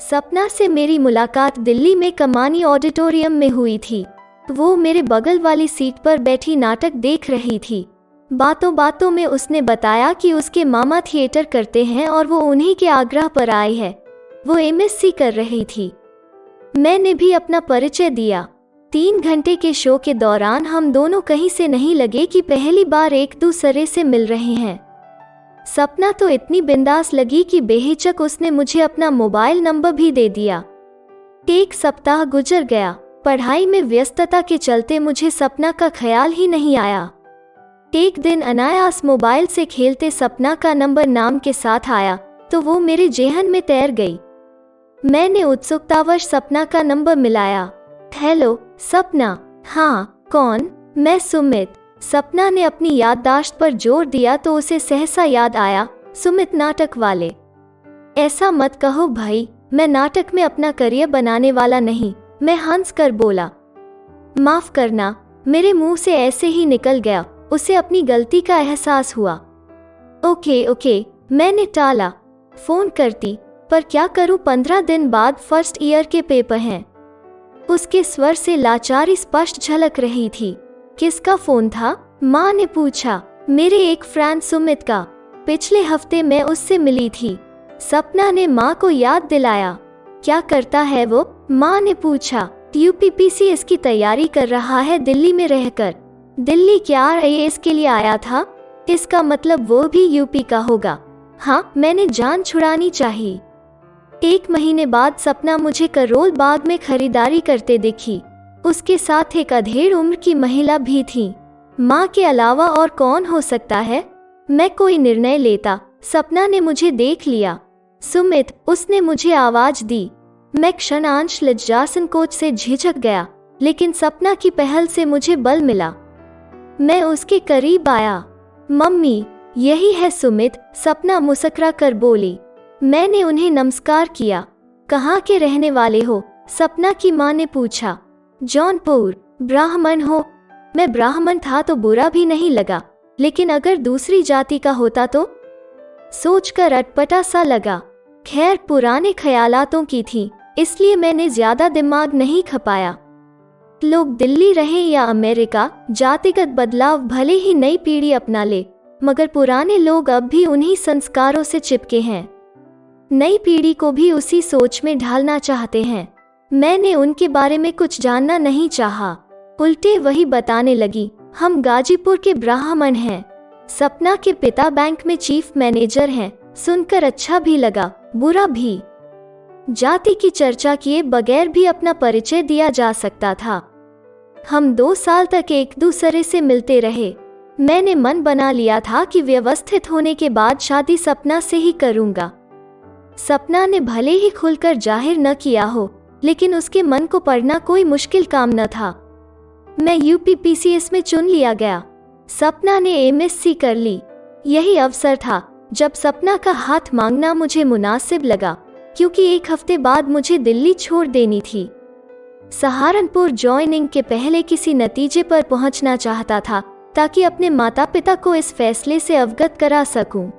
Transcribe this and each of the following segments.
सपना से मेरी मुलाकात दिल्ली में कमानी ऑडिटोरियम में हुई थी। वो मेरे बगल वाली सीट पर बैठी नाटक देख रही थी। बातों बातों में उसने बताया कि उसके मामा थिएटर करते हैं और वो उन्हीं के आग्रह पर आई है। वो एमएससी कर रही थी। मैंने भी अपना परिचय दिया। 3 घंटे के शो के दौरान हम दोनों कहीं से नहीं लगे कि पहली बार एक दूसरे से मिल रहे हैं। सपना तो इतनी बिंदास लगी कि बेहिचक उसने मुझे अपना मोबाइल नंबर भी दे दिया। 1 सप्ताह गुजर गया। पढ़ाई में व्यस्तता के चलते मुझे सपना का ख्याल ही नहीं आया। एक दिन अनायास मोबाइल से खेलते सपना का नंबर नाम के साथ आया तो वो मेरे जेहन में तैर गई। मैंने उत्सुकतावश सपना का नंबर मिलाया। हेलो सपना। हाँ कौन? मैं सुमित। सपना ने अपनी याददाश्त पर जोर दिया तो उसे सहसा याद आया, सुमित नाटक वाले। ऐसा मत कहो भाई, मैं नाटक में अपना करियर बनाने वाला नहीं, मैं हंस कर बोला। माफ करना, मेरे मुंह से ऐसे ही निकल गया। उसे अपनी गलती का एहसास हुआ। ओके, मैंने टाला। फोन करती, पर क्या करूं, 15 दिन बाद फर्स्ट ईयर के पेपर हैं। उसके स्वर से लाचारी स्पष्ट झलक रही थी। किसका फोन था? माँ ने पूछा। मेरे एक फ्रेंड सुमित का। पिछले हफ्ते मैं उससे मिली थी। सपना ने माँ को याद दिलाया। क्या करता है वो? माँ ने पूछा। यूपीपीसीएस की तैयारी कर रहा है दिल्ली में रहकर। दिल्ली क्या आईएएस के लिए आया था? इसका मतलब वो भी यूपी का होगा। हाँ, मैंने जान छुड़ानी चाहिए। 1 महीने बाद सपना मुझे करोल बाग में खरीदारी करते दिखी। उसके साथ एक अधेड़ उम्र की महिला भी थी। माँ के अलावा और कौन हो सकता है? मैं कोई निर्णय लेता। सपना ने मुझे देख लिया। सुमित, उसने मुझे आवाज दी। मैं क्षणांश लज्जा संकोच से झिझक गया, लेकिन सपना की पहल से मुझे बल मिला। मैं उसके करीब आया। मम्मी, यही है सुमित, सपना मुस्कुरा कर बोली। मैंने उन्हें नमस्कार किया। कहाँ के रहने वाले हो? सपना की माँ ने पूछा। जौनपुर। ब्राह्मण हो? मैं ब्राह्मण था तो बुरा भी नहीं लगा, लेकिन अगर दूसरी जाति का होता तो? सोचकर अटपटा सा लगा। खैर, पुराने ख्यालातों की थी, इसलिए मैंने ज्यादा दिमाग नहीं खपाया। लोग दिल्ली रहे या अमेरिका, जातिगत बदलाव भले ही नई पीढ़ी अपना ले, मगर पुराने लोग अब भी उन्हीं संस्कारों से चिपके हैं। नई पीढ़ी को भी उसी सोच में ढालना चाहते हैं। मैंने उनके बारे में कुछ जानना नहीं चाहा, उल्टे वही बताने लगी। हम गाजीपुर के ब्राह्मण हैं। सपना के पिता बैंक में चीफ मैनेजर हैं। सुनकर अच्छा भी लगा, बुरा भी। जाति की चर्चा किए बगैर भी अपना परिचय दिया जा सकता था। हम 2 साल तक एक दूसरे से मिलते रहे। मैंने मन बना लिया था कि व्यवस्थित होने के बाद शादी सपना से ही करूंगा। सपना ने भले ही खुलकर जाहिर न किया हो, लेकिन उसके मन को पढ़ना कोई मुश्किल काम न था। मैं यूपीपीसीएस में चुन लिया गया। सपना ने एमएससी कर ली। यही अवसर था जब सपना का हाथ मांगना मुझे मुनासिब लगा, क्योंकि 1 हफ्ते बाद मुझे दिल्ली छोड़ देनी थी। सहारनपुर ज्वाइनिंग के पहले किसी नतीजे पर पहुंचना चाहता था, ताकि अपने माता पिता को इस फैसले से अवगत करा सकूं।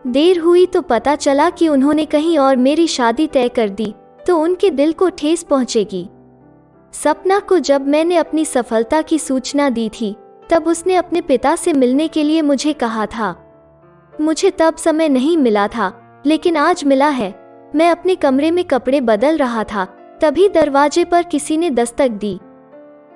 देर हुई तो पता चला कि उन्होंने कहीं और मेरी शादी तय कर दी, तो उनके दिल को ठेस पहुंचेगी। सपना को जब मैंने अपनी सफलता की सूचना दी थी, तब उसने अपने पिता से मिलने के लिए मुझे कहा था। मुझे तब समय नहीं मिला था, लेकिन आज मिला है। मैं अपने कमरे में कपड़े बदल रहा था, तभी दरवाजे पर किसी ने दस्तक दी।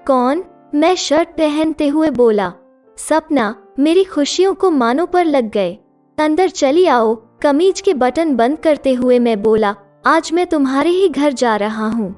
कौन? मैं शर्ट पहनते हुए बोला। सपना, मेरी खुशियों को मानो पर लग गए। अंदर चली आओ। कमीज के बटन बंद करते हुए मैं बोला, आज मैं तुम्हारे ही घर जा रहा हूँ।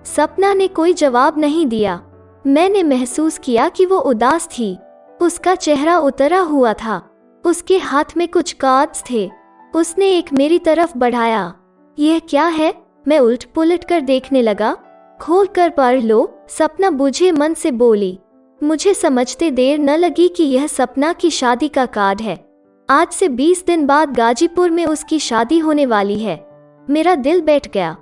सपना ने कोई जवाब नहीं दिया। मैंने महसूस किया कि वो उदास थी। उसका चेहरा उतरा हुआ था। उसके हाथ में कुछ कार्ड्स थे। उसने एक मेरी तरफ बढ़ाया। यह क्या है? मैं उलट पुलट कर देखने लगा। खोल कर पढ़ लो, सपना बुझे मन से बोली। मुझे समझते देर न लगी कि यह सपना की शादी का कार्ड है। आज से 20 दिन बाद गाजीपुर में उसकी शादी होने वाली है। मेरा दिल बैठ गया।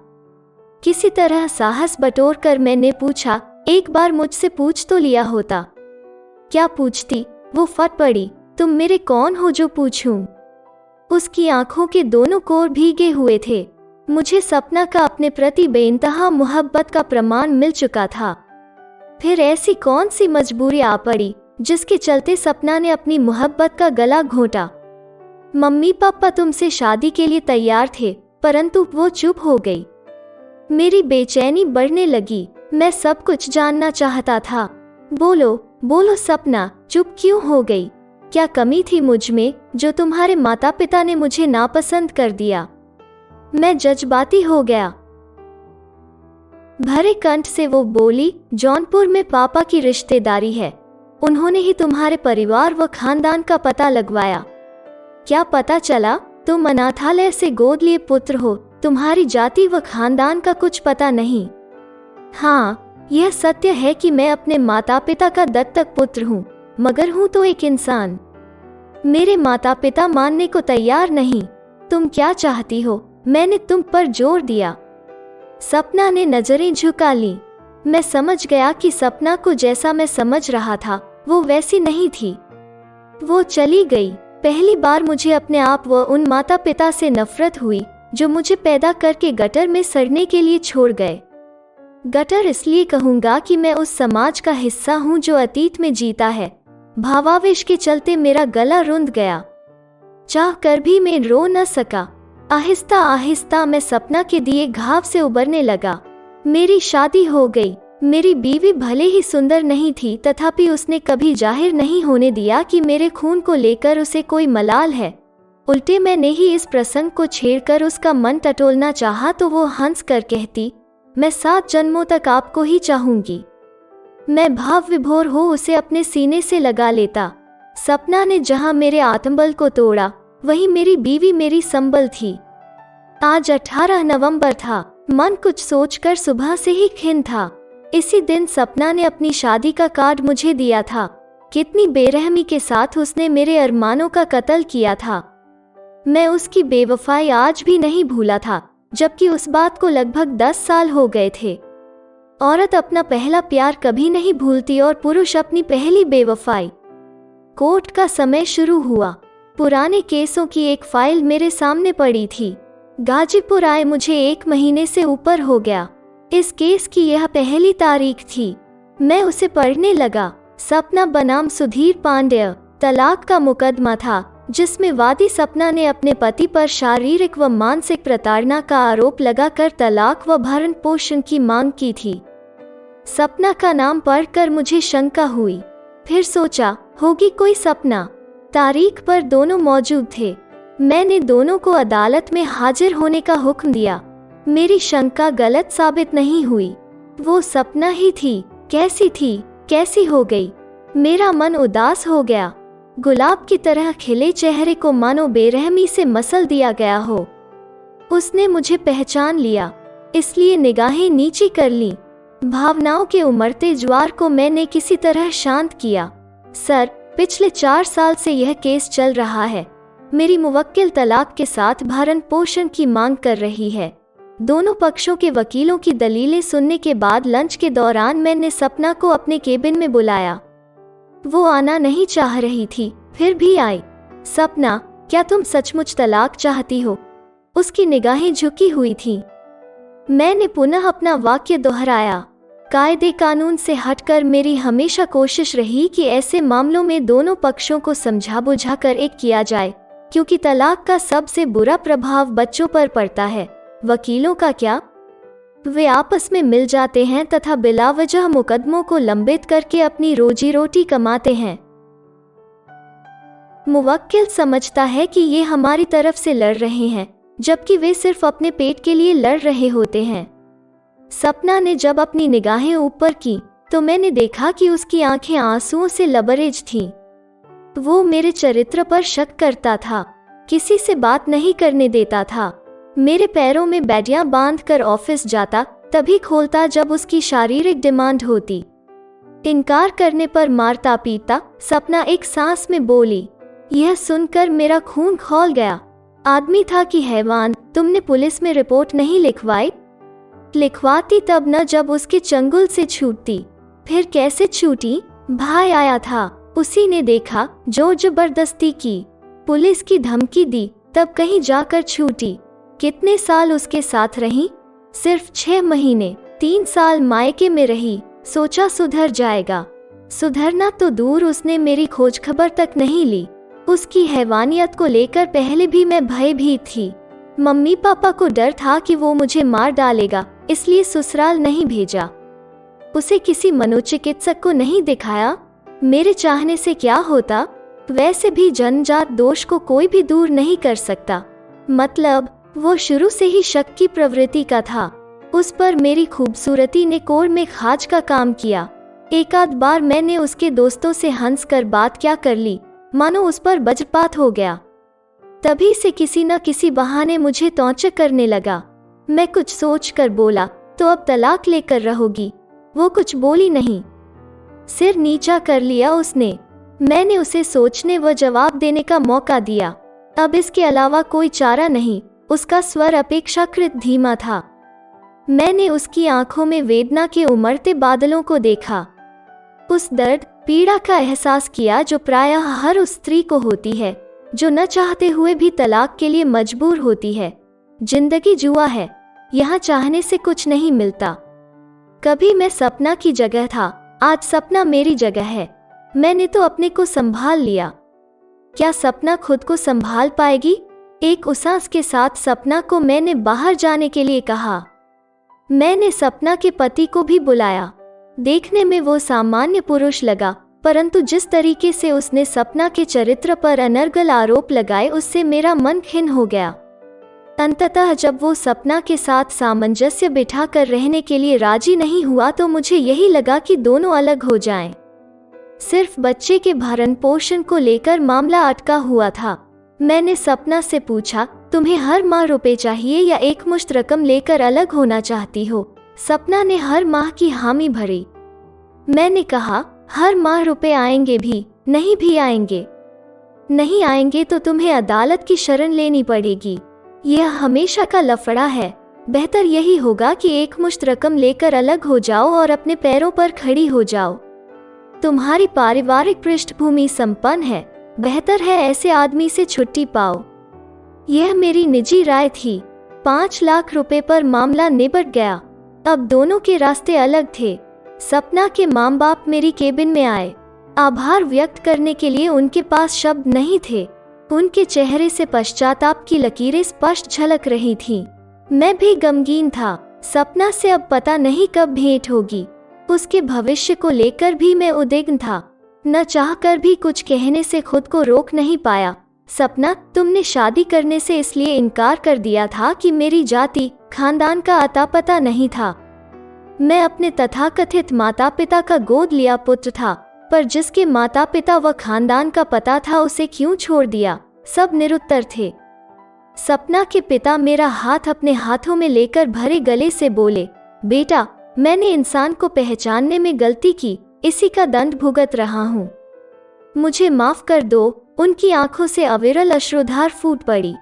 किसी तरह साहस बटोर कर मैंने पूछा, एक बार मुझसे पूछ तो लिया होता। क्या पूछती? वो फट पड़ी। तुम मेरे कौन हो जो पूछूं? उसकी आंखों के दोनों कोर भीगे हुए थे। मुझे सपना का अपने प्रति बेइंतहा मोहब्बत का प्रमाण मिल चुका था। फिर ऐसी कौन सी मजबूरी आ पड़ी जिसके चलते सपना ने अपनी मोहब्बत का गला घोंटा। मम्मी पापा तुमसे शादी के लिए तैयार थे, परंतु वो चुप हो गई। मेरी बेचैनी बढ़ने लगी। मैं सब कुछ जानना चाहता था। बोलो बोलो सपना, चुप क्यों हो गई? क्या कमी थी मुझ में जो तुम्हारे माता पिता ने मुझे नापसंद कर दिया? मैं जज्बाती हो गया। भरे कंठ से वो बोली, जौनपुर में पापा की रिश्तेदारी है। उन्होंने ही तुम्हारे परिवार व खानदान का पता लगवाया। क्या पता चला? तुम अनाथालय से गोद लिए पुत्र हो। तुम्हारी जाति व खानदान का कुछ पता नहीं। हाँ, यह सत्य है कि मैं अपने माता पिता का दत्तक पुत्र हूँ, मगर हूँ तो एक इंसान। मेरे माता पिता मानने को तैयार नहीं। तुम क्या चाहती हो? मैंने तुम पर जोर दिया। सपना ने नजरें झुका ली। मैं समझ गया कि सपना को जैसा मैं समझ रहा था वो वैसी नहीं थी। वो चली गई। पहली बार मुझे अपने आप व उन माता पिता से नफरत हुई जो मुझे पैदा करके गटर में सड़ने के लिए छोड़ गए। गटर इसलिए कहूँगा कि मैं उस समाज का हिस्सा हूँ जो अतीत में जीता है। भावावेश के चलते मेरा गला रुंध गया। चाह कर भी मैं रो न सका। आहिस्ता आहिस्ता मैं सपना के दिए घाव से उबरने लगा। मेरी शादी हो गई। मेरी बीवी भले ही सुंदर नहीं थी, तथापि उसने कभी जाहिर नहीं होने दिया कि मेरे खून को लेकर उसे कोई मलाल है। उल्टे मैंने ही इस प्रसंग को छेड़कर उसका मन टटोलना चाहा तो वो हंस कर कहती, मैं 7 जन्मों तक आपको ही चाहूंगी। मैं भाव विभोर हो उसे अपने सीने से लगा लेता। सपना ने जहां मेरे आत्मबल को तोड़ा, वहीं मेरी बीवी मेरी संबल थी। आज 18 नवंबर था। मन कुछ सोचकर सुबह से ही खिन्न था। इसी दिन सपना ने अपनी शादी का कार्ड मुझे दिया था। कितनी बेरहमी के साथ उसने मेरे अरमानों का कत्ल किया था। मैं उसकी बेवफाई आज भी नहीं भूला था, जबकि उस बात को लगभग 10 साल हो गए थे। औरत अपना पहला प्यार कभी नहीं भूलती और पुरुष अपनी पहली बेवफाई। कोर्ट का समय शुरू हुआ। पुराने केसों की एक फाइल मेरे सामने पड़ी थी। गाजीपुर आए मुझे 1 महीने से ऊपर हो गया। इस केस की यह पहली तारीख थी। मैं उसे पढ़ने लगा। सपना बनाम सुधीर पांडेय तलाक का मुकदमा था, जिसमें वादी सपना ने अपने पति पर शारीरिक व मानसिक प्रताड़ना का आरोप लगाकर तलाक व भरण पोषण की मांग की थी। सपना का नाम पढ़कर मुझे शंका हुई। फिर सोचा, होगी कोई सपना। तारीख पर दोनों मौजूद थे। मैंने दोनों को अदालत में हाजिर होने का हुक्म दिया। मेरी शंका गलत साबित नहीं हुई। वो सपना ही थी। कैसी थी, कैसी हो गई? मेरा मन उदास हो गया। गुलाब की तरह खिले चेहरे को मानो बेरहमी से मसल दिया गया हो। उसने मुझे पहचान लिया, इसलिए निगाहें नीची कर ली। भावनाओं के उमड़ते ज्वार को मैंने किसी तरह शांत किया। सर, पिछले 4 साल से यह केस चल रहा है। मेरी मुवक्किल तलाक के साथ भरण पोषण की मांग कर रही है। दोनों पक्षों के वकीलों की दलीलें सुनने के बाद लंच के दौरान मैंने सपना को अपने केबिन में बुलाया। वो आना नहीं चाह रही थी, फिर भी आई। सपना, क्या तुम सचमुच तलाक चाहती हो? उसकी निगाहें झुकी हुई थीं। मैंने पुनः अपना वाक्य दोहराया। कायदे कानून से हटकर मेरी हमेशा कोशिश रही कि ऐसे मामलों में दोनों पक्षों को समझा बुझाकर एक किया जाए, क्योंकि तलाक का सबसे बुरा प्रभाव बच्चों पर पड़ता है। वकीलों का क्या? वे आपस में मिल जाते हैं तथा बिलावजह मुकदमों को लंबित करके अपनी रोजी रोटी कमाते हैं। मुवक्किल समझता है कि ये हमारी तरफ से लड़ रहे हैं, जबकि वे सिर्फ अपने पेट के लिए लड़ रहे होते हैं। सपना ने जब अपनी निगाहें ऊपर की तो मैंने देखा कि उसकी आंखें आंसुओं से लबरेज थीं। वो मेरे चरित्र पर शक करता था, किसी से बात नहीं करने देता था। मेरे पैरों में बैडियां बांधकर ऑफिस जाता, तभी खोलता जब उसकी शारीरिक डिमांड होती। इनकार करने पर मारता पीटता। सपना एक सांस में बोली। यह सुनकर मेरा खून खौल गया। आदमी था कि हैवान? तुमने पुलिस में रिपोर्ट नहीं लिखवाई? लिखवाती तब न जब उसके चंगुल से छूटती। फिर कैसे छूटी? भाई आया था, उसी ने देखा, जोर जबरदस्ती की, पुलिस की धमकी दी, तब कहीं जाकर छूटी। कितने साल उसके साथ रही? सिर्फ 6 महीने। 3 साल मायके में रही। सोचा सुधर जाएगा। सुधरना तो दूर, उसने मेरी खोज खबर तक नहीं ली। उसकी हैवानियत को लेकर पहले भी मैं भयभीत थी। मम्मी पापा को डर था कि वो मुझे मार डालेगा, इसलिए ससुराल नहीं भेजा। उसे किसी मनोचिकित्सक को नहीं दिखाया। मेरे चाहने से क्या होता? वैसे भी जन्मजात दोष को कोई भी दूर नहीं कर सकता। मतलब वो शुरू से ही शक की प्रवृत्ति का था। उस पर मेरी खूबसूरती ने कोर में खाज का काम किया। एक आध बार मैंने उसके दोस्तों से हंस कर बात क्या कर ली, मानो उस पर वज्रपात हो गया। तभी से किसी न किसी बहाने मुझे तौचक करने लगा। मैं कुछ सोच कर बोला, तो अब तलाक लेकर रहोगी? वो कुछ बोली नहीं। सिर नीचा कर लिया उसने। मैंने उसे सोचने व जवाब देने का मौका दिया। अब इसके अलावा कोई चारा नहीं। उसका स्वर अपेक्षाकृत धीमा था। मैंने उसकी आंखों में वेदना के उमड़ते बादलों को देखा। उस दर्द पीड़ा का एहसास किया जो प्रायः हर उस स्त्री को होती है जो न चाहते हुए भी तलाक के लिए मजबूर होती है। जिंदगी जुआ है, यहाँ चाहने से कुछ नहीं मिलता। कभी मैं सपना की जगह था, आज सपना मेरी जगह है। मैंने तो अपने को संभाल लिया। क्या सपना खुद को संभाल पाएगी? एक उसास के साथ सपना को मैंने बाहर जाने के लिए कहा। मैंने सपना के पति को भी बुलाया। देखने में वो सामान्य पुरुष लगा, परंतु जिस तरीके से उसने सपना के चरित्र पर अनर्गल आरोप लगाए उससे मेरा मन खिन्न हो गया। अंततः जब वो सपना के साथ सामंजस्य बिठा कर रहने के लिए राजी नहीं हुआ तो मुझे यही लगा कि दोनों अलग हो जाएं। सिर्फ बच्चे के भरण पोषण को लेकर मामला अटका हुआ था। मैंने सपना से पूछा, तुम्हें हर माह रुपए चाहिए या एकमुश्त रकम लेकर अलग होना चाहती हो? सपना ने हर माह की हामी भरी। मैंने कहा, हर माह रुपए आएंगे भी नहीं भी आएंगे। नहीं आएंगे तो तुम्हें अदालत की शरण लेनी पड़ेगी। यह हमेशा का लफड़ा है। बेहतर यही होगा कि एकमुश्त रकम लेकर अलग हो जाओ और अपने पैरों पर खड़ी हो जाओ। तुम्हारी पारिवारिक पृष्ठभूमि संपन्न है, बेहतर है ऐसे आदमी से छुट्टी पाओ। यह मेरी निजी राय थी। 5 लाख रुपए पर मामला निपट गया। अब दोनों के रास्ते अलग थे। सपना के माँ बाप मेरी केबिन में आए। आभार व्यक्त करने के लिए उनके पास शब्द नहीं थे। उनके चेहरे से पश्चाताप की लकीरें स्पष्ट झलक रही थीं। मैं भी गमगीन था। सपना से अब पता नहीं कब भेंट होगी। उसके भविष्य को लेकर भी मैं उद्विग्न था। न चाहकर भी कुछ कहने से खुद को रोक नहीं पाया। सपना, तुमने शादी करने से इसलिए इनकार कर दिया था कि मेरी जाति खानदान का अता पता नहीं था। मैं अपने तथाकथित माता पिता का गोद लिया पुत्र था, पर जिसके माता पिता व खानदान का पता था उसे क्यों छोड़ दिया? सब निरुत्तर थे। सपना के पिता मेरा हाथ अपने हाथों में लेकर भरे गले से बोले, बेटा, मैंने इंसान को पहचानने में गलती की, इसी का दंड भुगत रहा हूँ। मुझे माफ कर दो। उनकी आंखों से अविरल अश्रुधार फूट पड़ी।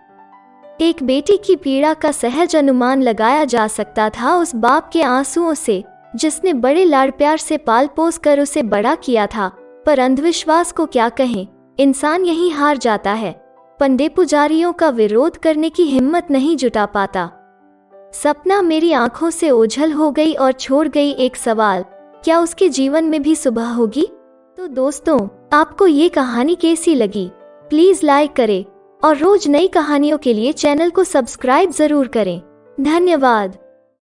एक बेटी की पीड़ा का सहज अनुमान लगाया जा सकता था उस बाप के आंसुओं से, जिसने बड़े लाड़ प्यार से पाल पोस कर उसे बड़ा किया था। पर अंधविश्वास को क्या कहें, इंसान यही हार जाता है। पंडे पुजारियों का विरोध करने की हिम्मत नहीं जुटा पाता। सपना मेरी आंखों से ओझल हो गई और छोड़ गई एक सवाल, क्या उसके जीवन में भी सुबह होगी? तो दोस्तों, आपको ये कहानी कैसी लगी? प्लीज लाइक करें और रोज नई कहानियों के लिए चैनल को सब्सक्राइब जरूर करें। धन्यवाद।